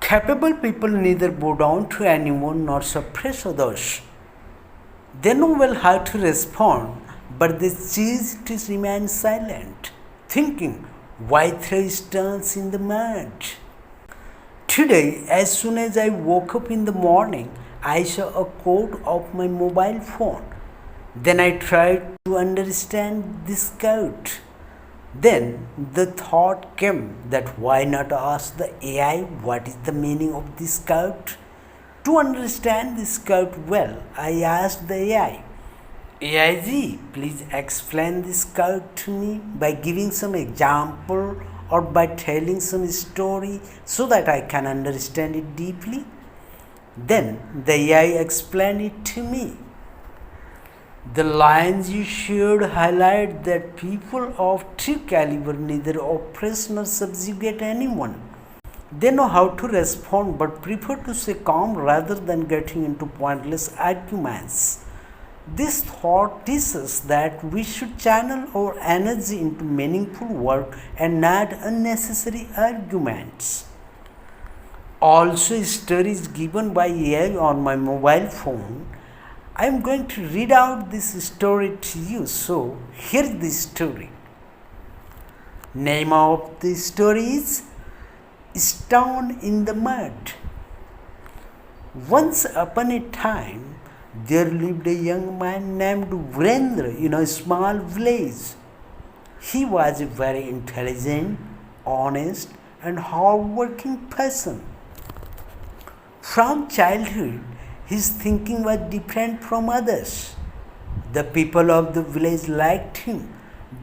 Capable people neither bow down to anyone nor suppress others. They know well how to respond, but they choose to remain silent, thinking, why throw stones in the mud? Today, as soon as I woke up in the morning, I saw a quote of my mobile phone. Then I tried to understand this quote. Then the thought came that why not ask the AI what is the meaning of this quote? To understand this quote well, I asked the AI, AIG, please explain this quote to me by giving some example or by telling some story so that I can understand it deeply. Then the AI explained it to me. The lines you shared highlight that people of true caliber neither oppress nor subjugate anyone. They know how to respond but prefer to stay calm rather than getting into pointless arguments. This thought teaches us that we should channel our energy into meaningful work and not unnecessary arguments. Also, stories given by AI on my mobile phone. I am going to read out this story to you. So, here's the story. Name of the story is Stone in the Mud. Once upon a time, there lived a young man named Virendra in a small village. He was a very intelligent, honest, and hard-working person. From childhood, his thinking was different from others. The people of the village liked him,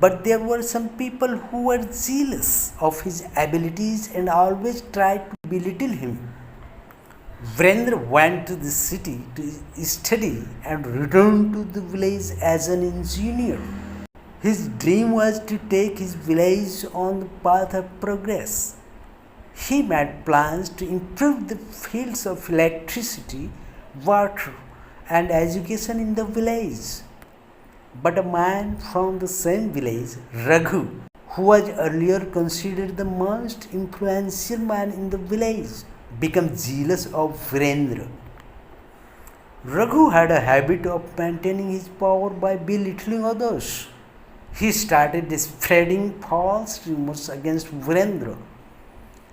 but there were some people who were jealous of his abilities and always tried to belittle him. Virendra went to the city to study and returned to the village as an engineer. His dream was to take his village on the path of progress. He made plans to improve the fields of electricity, water, and education in the village. But a man from the same village, Raghu, who was earlier considered the most influential man in the village, became jealous of Virendra. Raghu had a habit of maintaining his power by belittling others. He started spreading false rumors against Virendra,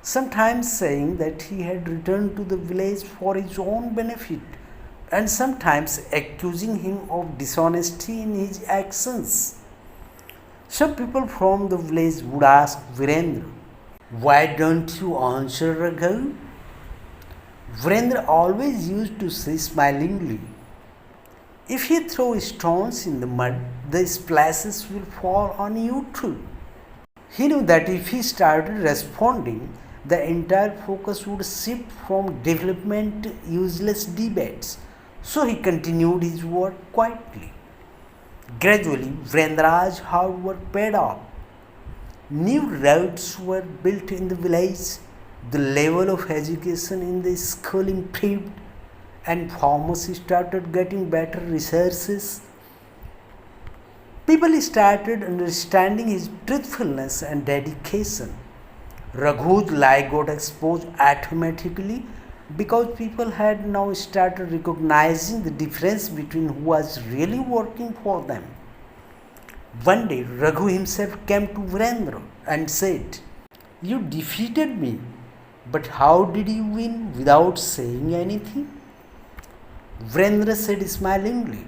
sometimes saying that he had returned to the village for his own benefit, and sometimes accusing him of dishonesty in his actions. Some people from the village would ask Virendra, why don't you answer Raghu? Virendra always used to say smilingly, if you throw stones in the mud, the splashes will fall on you too. He knew that if he started responding, the entire focus would shift from development to useless debates. So he continued his work quietly. Gradually, Virendra's hard work paid off. New roads were built in the village, the level of education in the school improved, and farmers started getting better resources. People started understanding his truthfulness and dedication. Raghu's lie got exposed automatically because people had now started recognizing the difference between who was really working for them. One day, Raghu himself came to Virendra and said, you defeated me, but how did you win without saying anything? Virendra said smilingly,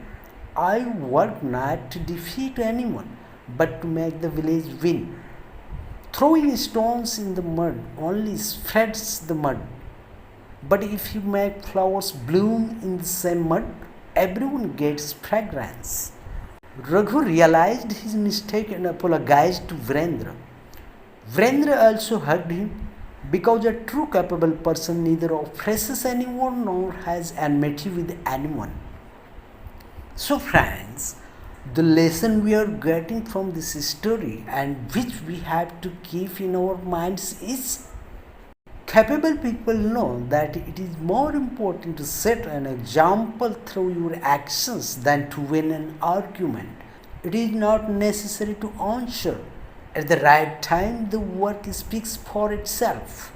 I work not to defeat anyone, but to make the village win. Throwing stones in the mud only spreads the mud. But if you make flowers bloom in the same mud, everyone gets fragrance. Raghu realized his mistake and apologized to Virendra. Virendra also hugged him because a true capable person neither oppresses anyone nor has enmity with anyone. So friends, the lesson we are getting from this story and which we have to keep in our minds is capable people know that it is more important to set an example through your actions than to win an argument. It is not necessary to answer. At the right time, the work speaks for itself.